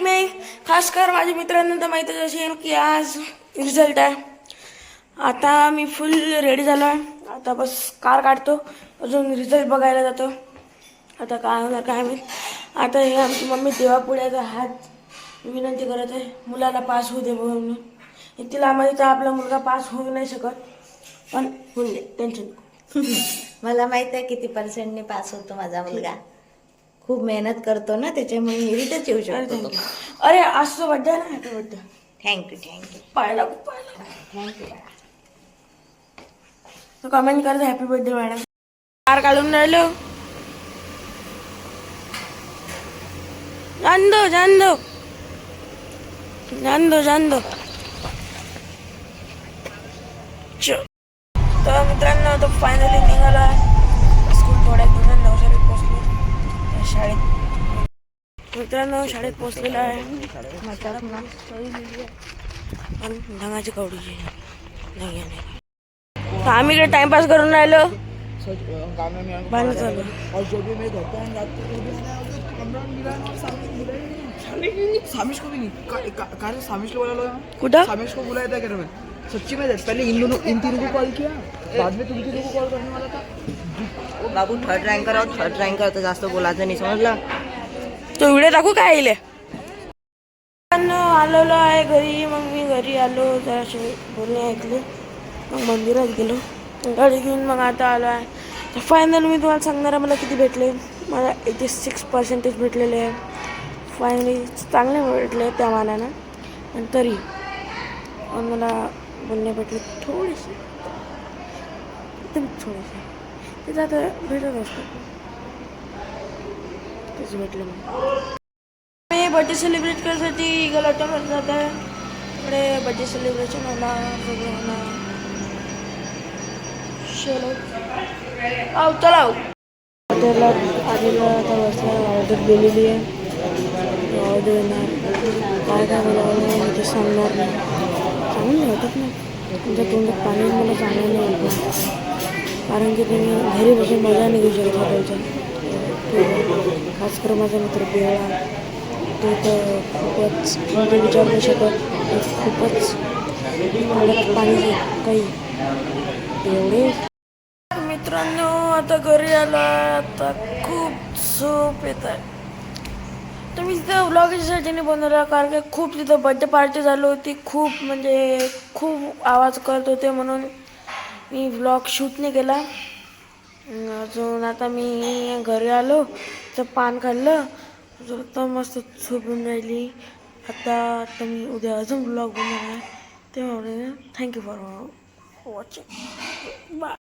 माहीत नाही, खास कर माझ्या मित्रांना तर माहीतच असेल की आज रिझल्ट आहे. आता मी फुल रेडी झालो आहे. आता बस कार काढतो, अजून रिझल्ट बघायला जातो. आता काय होणार काय माहीत. आता हे आमची मम्मी देवापुढे आता हात विनंती करत आहे, मुलाला पास होऊ दे म्हणून. तिला माहीत आहे आपला मुलगा पास होऊ नाही शकत, पण होऊन दे, टेन्शन नको. मला माहित आहे किती पर्सेंटने पास होतो माझा मुलगा. खूप मेहनत करतो ना, त्याच्यामुळे मेरिटच येऊ शकतो. अरे आज तो बड्डे आहे ना, हॅपी बड्डे. थँक्यू पाहिला थँक्यू. तो कमेंट करतो हॅपी बर्थडे मॅडम. कार काढून राहिलो. जान दो. तर मित्रांनो तो फायनली निघाला आहे. स्कूल थोड्या दिवसांनी नवसारीत पोचलो. शाळेत पोचलेला आहे. पण ढंगाची कवडीची नाही. तर आम्ही इकडे टाइमपास करून राहिलो. बांध चालू सामिश को भी नहीं कार्य सामिश को बोला कुठं सामिश को बुलाया था क्या सच्ची में पहले इन तीनों को कॉल किया बाद में तुम तीनों को कॉल करने वाला था. बाबू थर्ड रँकर तर जास्त बोलायचं नाही, समजलं. तो व्हिडिओ दाखवू काय येईल. आलेलो आहे घरी. मग मी घरी आलो, जराशे बोलणे ऐकले, मग मंदिरात गेलो, गाडी घेऊन मग आता आलो आहे. तर फायनल मी तुम्हाला सांगणार आहे मला किती भेटले. मला 86% भेटलेले आहे. फायनली चांगले भेटले त्या मानानं, पण तरी पण मला बोलणे भेटले थोडेसे, एकदम थोडेसे. ते आता भेटत असतं, तेच भेटले मला. मी बड्डे सेलिब्रेट करायसाठी गलाटावर जात आहे. इकडे बड्डे सेलिब्रेशन होणार, सगळं होणार. चलो चला. हॉटेलला आलेलं आता वाजता ऑर्डर दिलेली आहे. ऑर्डर येणार, काय काय बोलावलं आहे ते सांगणार नाही. सांगून ठेवतात ना, तुमच्या तोंडात पाणी मला सांगायला नाही येत, कारण की तुम्ही घरी बसून मजा नाही घेऊ शकत हॉटेलच्या. खास करून माझा मित्र बिळा, तो तर खूपच ते विचार नाही शकत. खूपच तोंडात पाणी काही एवढे. मित्रांनो आता घरी आला. आता खूप झोप येत आहे. तर मी तिथं व्लॉग याच्यासाठी नाही बनवला, कारण की खूप तिथं बड्डे पार्टी झाली होती. खूप आवाज करत होते, म्हणून मी व्लॉग शूट नाही केला. अजून आता मी घरी आलो तर पान खाल्लं, तर मस्त झोपून राहिली. आता मी उद्या अजून व्लॉग बनवणार आहे. तेव्हा थँक्यू फॉर वॉचिंग. बाय.